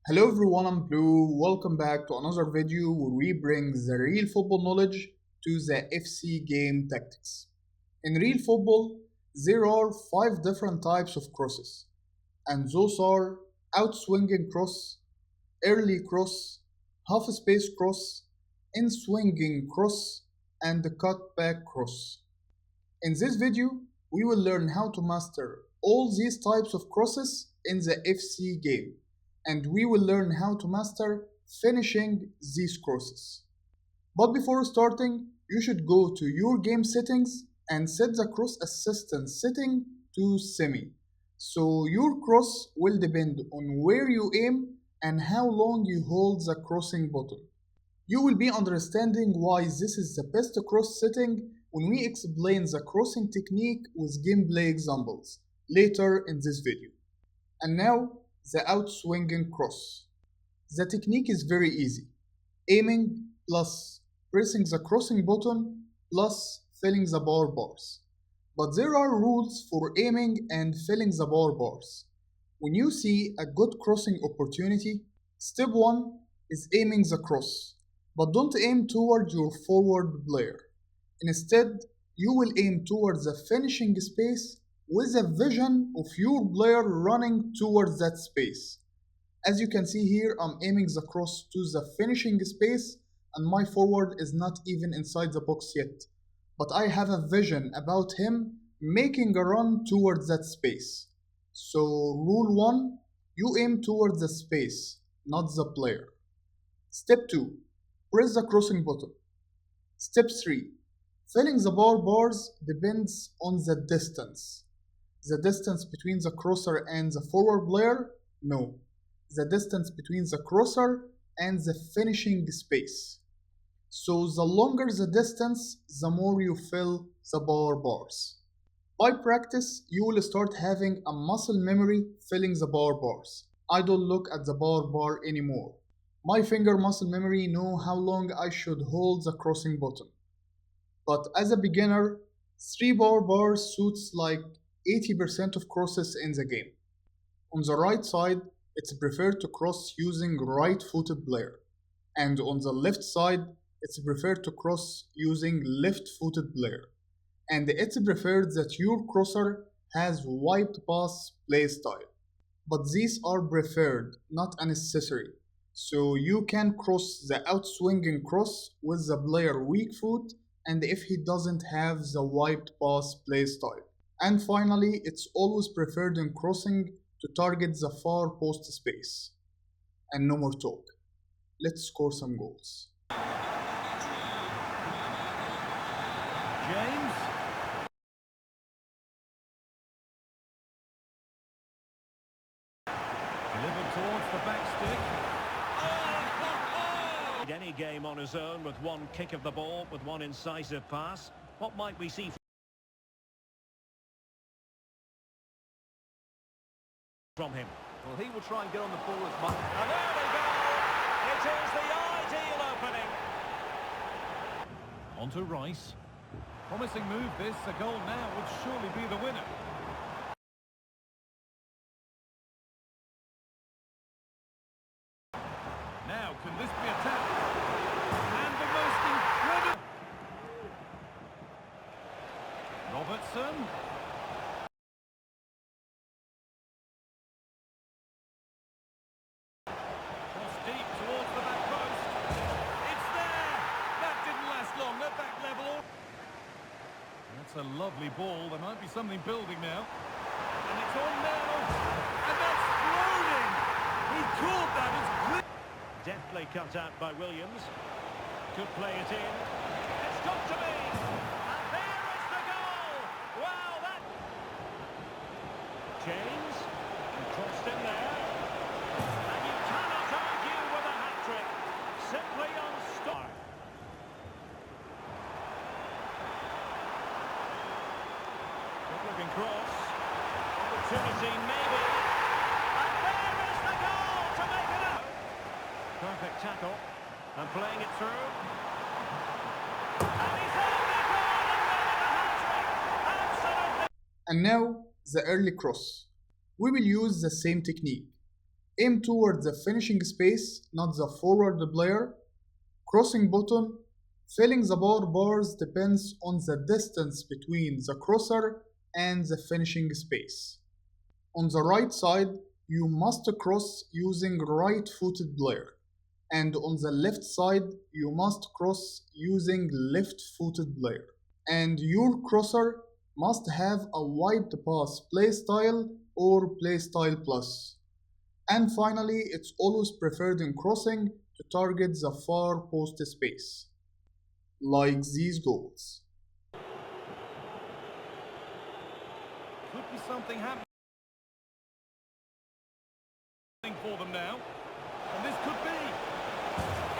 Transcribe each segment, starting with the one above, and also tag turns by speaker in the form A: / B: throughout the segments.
A: Hello everyone, I'm Blue. Welcome back to another video where we bring the real football knowledge to the FC game tactics. In real football, there are 5 different types of crosses, and those are out-swinging cross, early cross, half-space cross, in-swinging cross, and the cut-back cross. In this video, we will learn how to master all these types of crosses in the FC game, and we will learn how to master finishing these crosses. But before starting, you should go to your game settings and set the cross assistance setting to semi. So your cross will depend on where you aim and how long you hold the crossing button. You will be understanding why this is the best cross setting when we explain the crossing technique with gameplay examples later in this video. And now, the out-swinging cross. The technique is very easy. Aiming plus pressing the crossing button plus filling the bar bars. But there are rules for aiming and filling the bar bars. When you see a good crossing opportunity, step 1 is aiming the cross, but don't aim toward your forward player. Instead, you will aim towards the finishing space with a vision of your player running towards that space. As you can see here, I'm aiming the cross to the finishing space and my forward is not even inside the box yet. But I have a vision about him making a run towards that space. So rule 1, you aim towards the space, not the player. Step 2, press the crossing button. Step 3, filling the bar bars depends on the distance. The distance between the crosser and the forward player? No. The distance between the crosser and the finishing space. So the longer the distance, the more you fill the bar bars. By practice, you will start having a muscle memory filling the bar bars. I don't look at the bar anymore. My finger muscle memory know how long I should hold the crossing button. But as a beginner, 3 bar bars suits like 80% of crosses in the game. On the right side, it's preferred to cross using right-footed player, and on the left side, it's preferred to cross using left-footed player, and it's preferred that your crosser has wide pass play style. But these are preferred, not a necessary. So you can cross the out-swinging cross with the player weak foot and if he doesn't have the wide pass play style. And finally, it's always preferred in crossing to target the far post space. And no more talk. Let's score some goals.
B: James. Delivered towards the back stick. Any game on his own with one kick of the ball, with one incisive pass. What might we see from him?
C: Well, he will try and get on the ball as much. And there we go! It is the ideal opening.
B: On to Rice. Promising move this. A goal now would surely be the winner. Now, can this be a tap? And the most incredible... Robertson. Cross deep towards the back post. It's there! That didn't last long at that level. That's a lovely ball. There might be something building now. And it's on now. And that's floating! He caught that as clear.
D: Deftly cut out by Williams. Could play it in. It's got to be! And there is the goal! Wow, that... James. And crossed in there. And you cannot argue with a hat-trick. Simply on star. Good-looking cross. Opportunity, maybe. And there is the goal to make it up! Perfect tackle, and playing it through. And he's on the goal and made a hat-trick! Absolutely!
A: And now, the early cross. We will use the same technique. Aim towards the finishing space, not the forward player. Crossing button, filling the bars depends on the distance between the crosser and the finishing space. On the right side, you must cross using right-footed player, and on the left side, you must cross using left-footed player. And your crosser must have a wide pass playstyle or playstyle plus. And finally, it's always preferred in crossing to target the far post space, like these goals.
B: Could be something happening for them now. And this could be.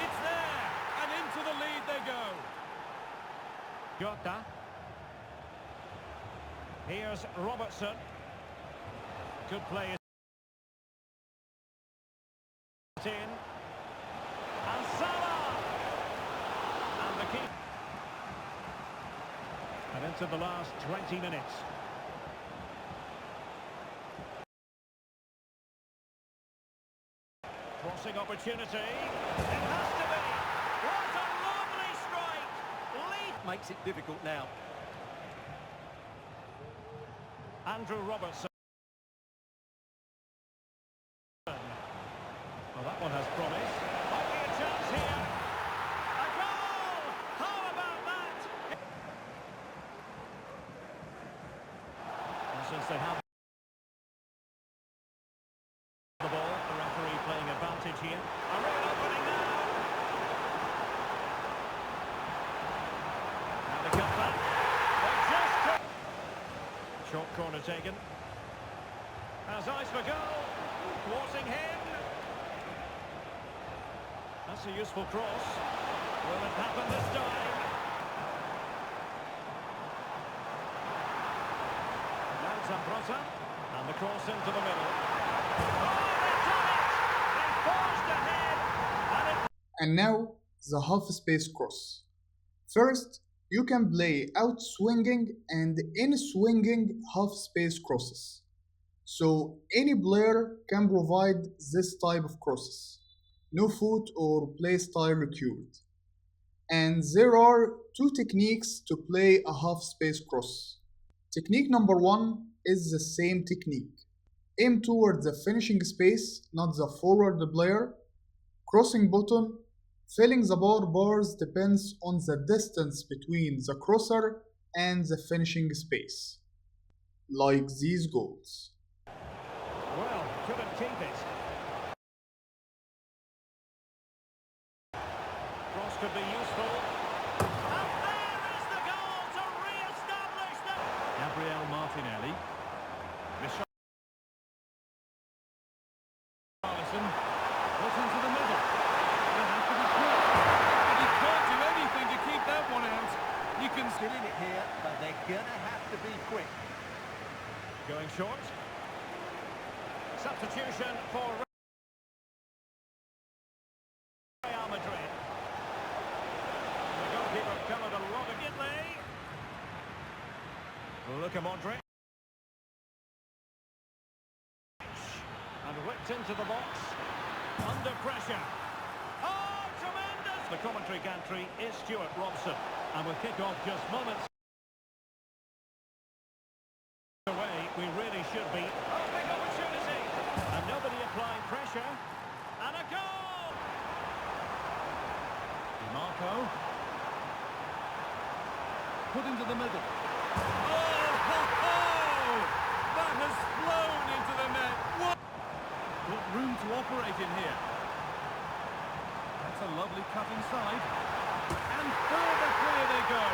B: It's there. And into the lead they go.
D: Jota. Here's Robertson. Good play. In. And Salah. And the keep. And into the last 20 minutes. Crossing opportunity. It has to be. What a lovely strike. Lead makes it difficult now. Andrew Robertson. Well, that one has promise. Might be a chance here. A goal! How about that? And since they have the ball, the referee playing advantage here. A real opening now. Now the cutback. They just took. Short corner taken. Has eyes for goal. Thwarting him. That's a useful cross. Will it happen this time? Now Zambrota. And the cross into the middle. Oh, they've done it! They forged ahead. And it...
A: And now, the half space cross. First, you can play out swinging and in swinging half space crosses. So any player can provide this type of crosses. No foot or play style required. And there are two techniques to play a half space cross. Technique number one is the same technique. Aim towards the finishing space, not the forward player. Crossing button, filling the bars depends on the distance between the crosser and the finishing space, like these goals.
D: Well, couldn't keep it. Cross could be useful. And there is the goal to re-establish the...
B: Gabriel Martinelli. Richarlison. Put into the middle. They have to be quick. But he can't do anything to keep that one out. You can
C: Still in it here, but they're gonna have to be quick.
D: Going short. Substitution for Real Madrid. The goalkeeper covered a lot of Italy. Luka Modric. And whipped into the box. Under pressure. Oh, tremendous! The commentary gantry is Stuart Robson. And with kick-off just moments away, we really should be. Oh, big opportunity! And nobody applying pressure. And a goal!
B: Marco. Put into the middle. Oh, ho, ho! That has flown into the net. What room to operate in here. That's a lovely cut inside. And further clear they go.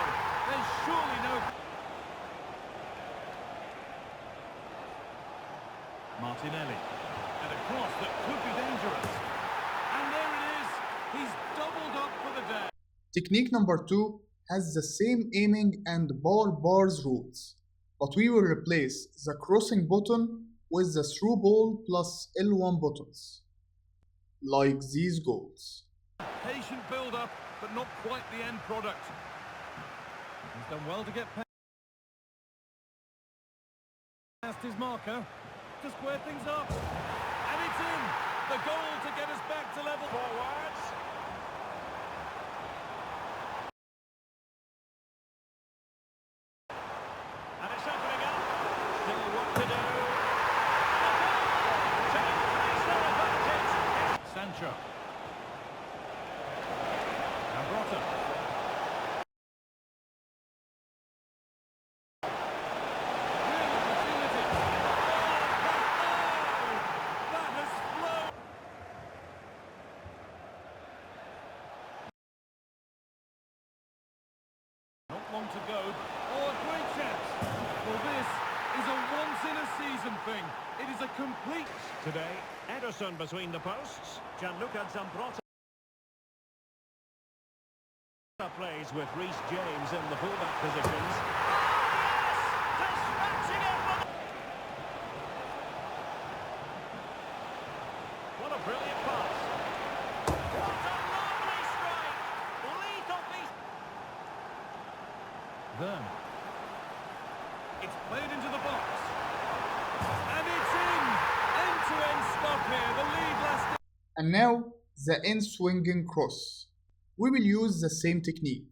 B: There's surely no... Martinelli. And a cross that could be dangerous. And there it is. He's doubled up for the day.
A: Technique number two has the same aiming and bars rules, but we will replace the crossing button with the through ball plus L1 buttons, like these goals.
B: Patient build-up, but not quite the end product. He's done well to get past his marker to square things up. And it's in! The goal to get us back to level.
C: Forwards. And it's opening up. Still work to do. To increase their advantage.
B: Sancho. And Rotten. Long to go. Oh, a great chance. Well, this is a once-in-a-season thing. It is a complete...
C: Today, Ederson between the posts. Gianluca Zambrotta plays with Reece James in the fullback positions. Oh, yes! Dispatching it! What a brilliant pass. What a lovely strike! Lethal piece.
B: Then it's played into the box, and it's in. End-to-end stop here. The lead lasted.
A: And now the in-swinging cross. We will use the same technique.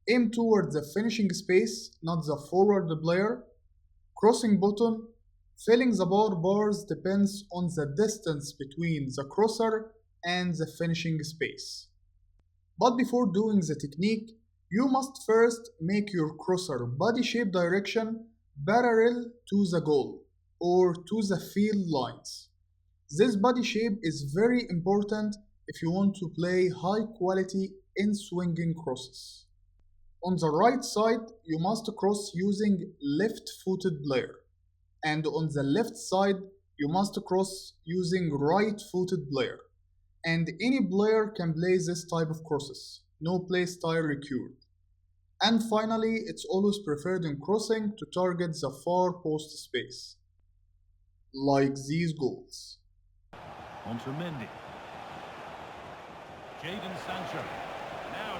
A: Aim towards the finishing space, not the forward player. Crossing button. Filling the bars depends on the distance between the crosser and the finishing space. But before doing the technique, you must first make your crosser body shape direction parallel to the goal or to the field lines. This body shape is very important if you want to play high quality in swinging crosses. On the right side, you must cross using left footed player, and on the left side, you must cross using right footed player. And any player can play this type of crosses, no play style required. And finally, it's always preferred in crossing to target the far post space, like these goals.
B: On to Mendy. Jadon Sancho. Now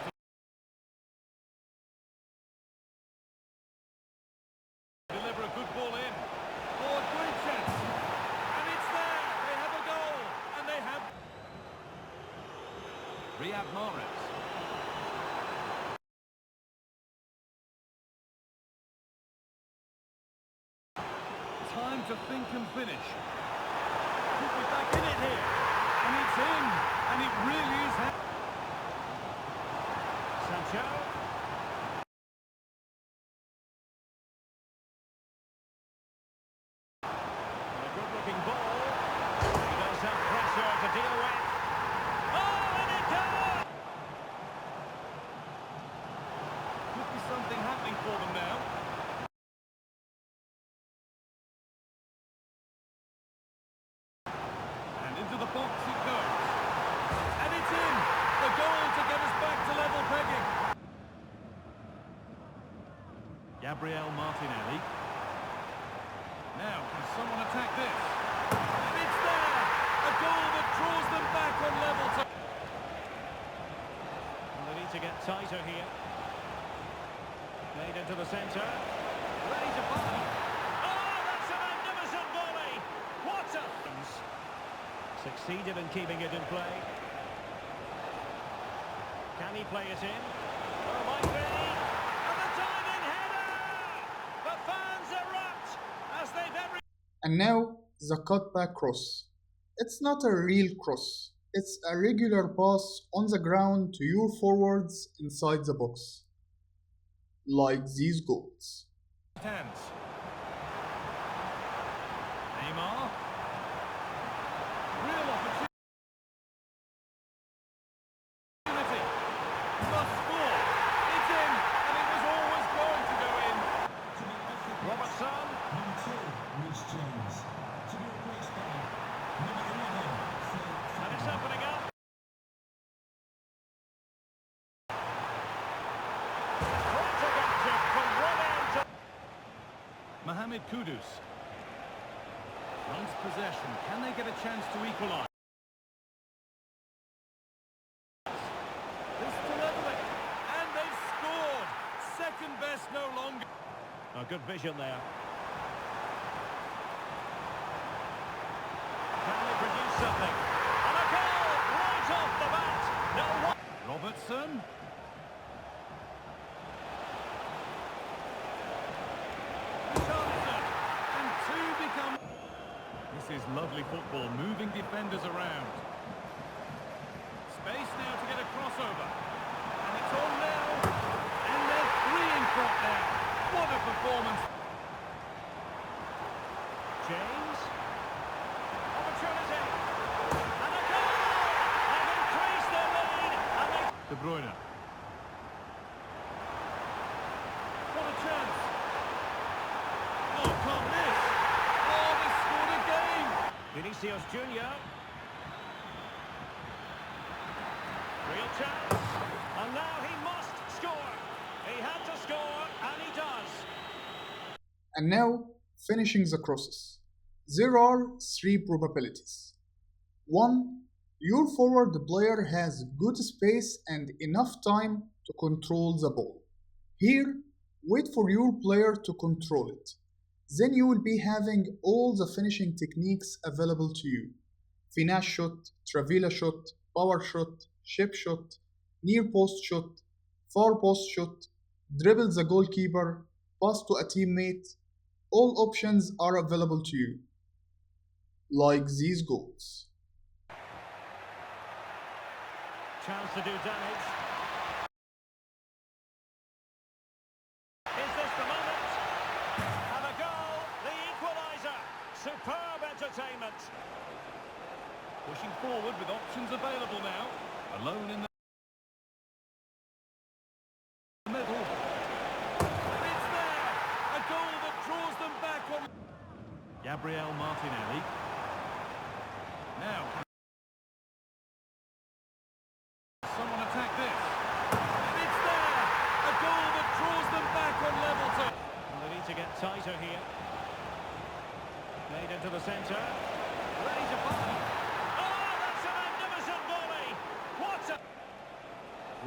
B: to deliver a good ball in. Oh, a great chance. And it's there. They have a goal. And they have... Riyad Mahrez. Time to think and finish. Could be back in it here. And it's in. And it really is...
C: Sancho. A good-looking ball. He does have pressure to deal with. Oh, and it goes!
B: Could be something happening for them now. And into the box it goes. And it's in! The goal to get us back to level pegging. Gabriel Martinelli. Now, can someone attack this? And it's there! A goal that draws them back on level to...
C: And they need to get tighter here. Played into the centre. Ready to fire. Oh, that's a magnificent volley! What a... Succeeded in keeping it in play. Can he play it in? Oh, might be. And the diving header! The fans erupt as they've every...
A: And now the cutback cross. It's not a real cross. It's a regular pass on the ground to your forwards inside the box, like these goals.
B: Hands. Neymar. Real opportunity. Must score. It's in, and it was always going to go in.
C: Robertson.
E: Number 2, Reece James. To be replaced by number 11,
C: And it's opening up. What a gadget from one end to...
B: Mohamed Kudus. Runs possession. Can they get a chance to equalise? This to level it. And they've scored. Second best no longer.
C: A good vision there. Can they produce something?
B: is lovely football, moving defenders around. Space now to get a crossover. And it's on now. And they're three in front now. What a performance.
C: James. Opportunity. And a goal! They've increased their lead. And they...
B: De Bruyne. What a chance. Oh, can't miss. Oh, they scored again.
C: Vinicius Junior. Real chance. And now he must score. He had to score, and he does.
A: And now, finishing the crosses. There are three probabilities. 1. Your forward player has good space and enough time to control the ball. Here, wait for your player to control it. Then you will be having all the finishing techniques available to you. Finesse shot, Travilla shot, power shot, chip shot, near post shot, far post shot, dribble the goalkeeper, pass to a teammate. All options are available to you. Like these goals.
C: Chance to do damage. Is this the moment? And a goal, the equaliser. Superb entertainment.
B: Pushing forward with options available now. Alone in the middle. And it's there! A goal that draws them back on... Gabriel Martinelli. Now. Someone attack this. And it's there! A goal that draws them back on level terms.
C: And they need to get tighter here. Made into the centre. Ready to fire. Oh, that's a magnificent volley! What a...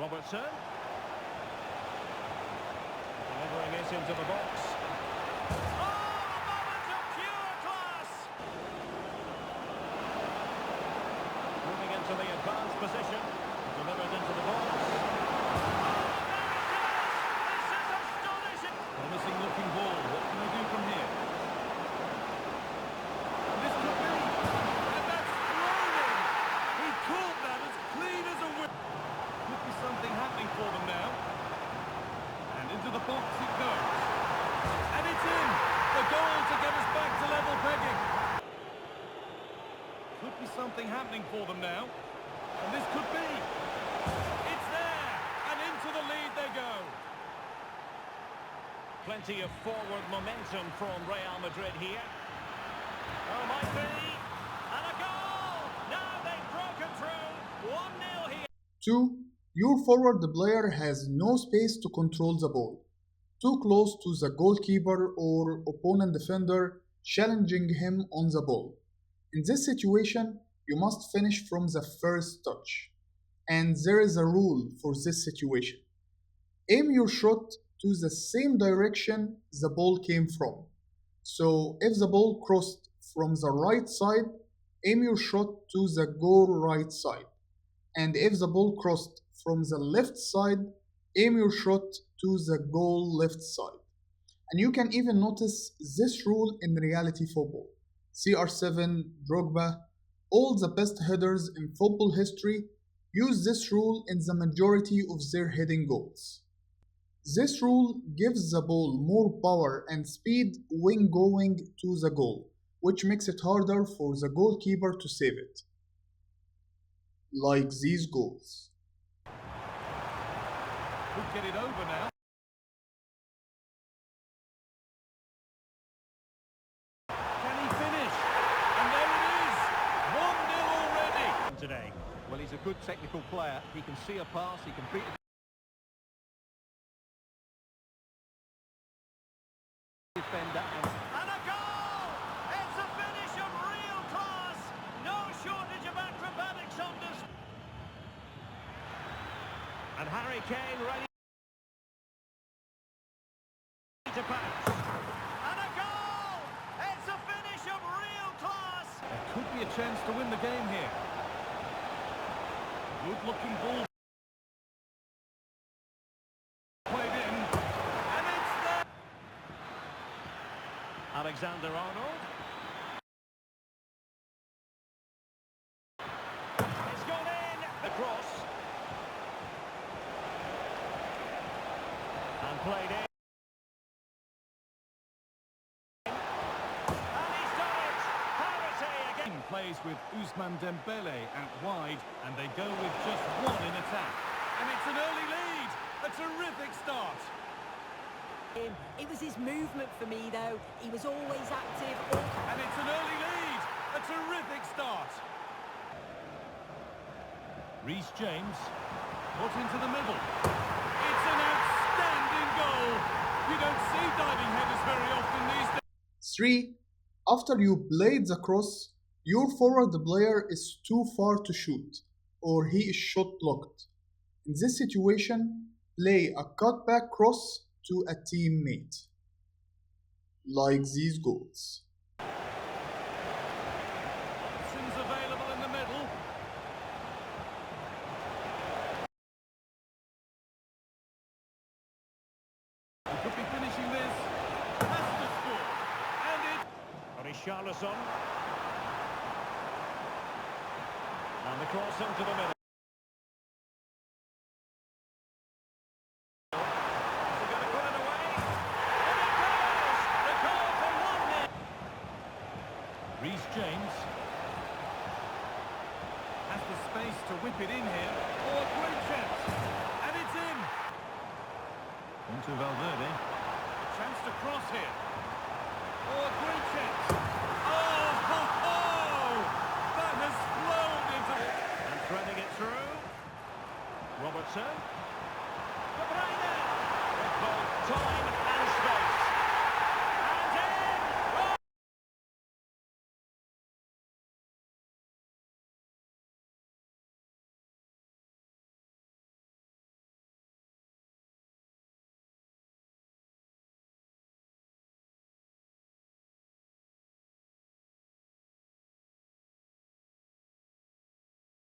C: Robertson. Delivering it into the box. Oh, a moment of pure class! Moving into the advanced position. Delivered into the box. Oh, there it is! This is astonishing!
B: Promising looking ball. What can they do from here? And this could be. And that's thrown in. He caught that as clean as a whip. Could be something happening for them now. And into the box it goes. And it's in. The goal to get us back to level pegging. Could be something happening for them now. And this could be. It's there. And into the lead they go.
C: Plenty of forward momentum from Real Madrid here. Oh, might be. And a goal! Now they've broken through. 1-0 here.
A: 2. Your forward player has no space to control the ball. Too close to the goalkeeper or opponent defender challenging him on the ball. In this situation, you must finish from the first touch. And there is a rule for this situation. Aim your shot to the same direction the ball came from. So if the ball crossed from the right side, aim your shot to the goal right side. And if the ball crossed from the left side, aim your shot to the goal left side. And you can even notice this rule in reality football. CR7, Drogba, all the best headers in football history use this rule in the majority of their heading goals. This rule gives the ball more power and speed when going to the goal, which makes it harder for the goalkeeper to save it. Like these goals.
B: Could get it over now. Can he finish? And there it is! 1-0 already!
C: Today.
F: Well, he's a good technical player. He can see a pass, he can beat a defender.
C: And a goal! It's a finish of real class! No shortage of acrobatics on this. And Harry Kane ready to pass. And a goal! It's a finish of real class!
B: There could be a chance to win the game here. Good looking ball. Played in. And it's there!
C: Alexander-Arnold. cross. And played in. And he's done it! Parity again.
B: Plays with Ousmane Dembele out wide, and they go with just one in attack. And it's an early lead. A terrific start.
G: It was his movement for me, though. He was always active.
B: And it's an early lead. A terrific start. Reece James, put into the middle. It's an outstanding goal. You don't see diving headers very often these days.
A: 3. After you played the cross, your forward player is too far to shoot, or he is shot blocked. In this situation, play a cutback cross to a teammate, like these goals.
B: Options available in the middle. He could be finishing this. Has to score. And it...
C: Richarlison. And the cross into the middle. Is he going to put it away? And it goes! The goal for 1-0.
B: Reece James has the space to whip it in here. Oh, a great chance. And it's in. Into Valverde. A chance to cross here. Oh, a great chance. Oh, ho, ho! That has flown into...
C: And threading it through. Robertson. De Bruyne. With both time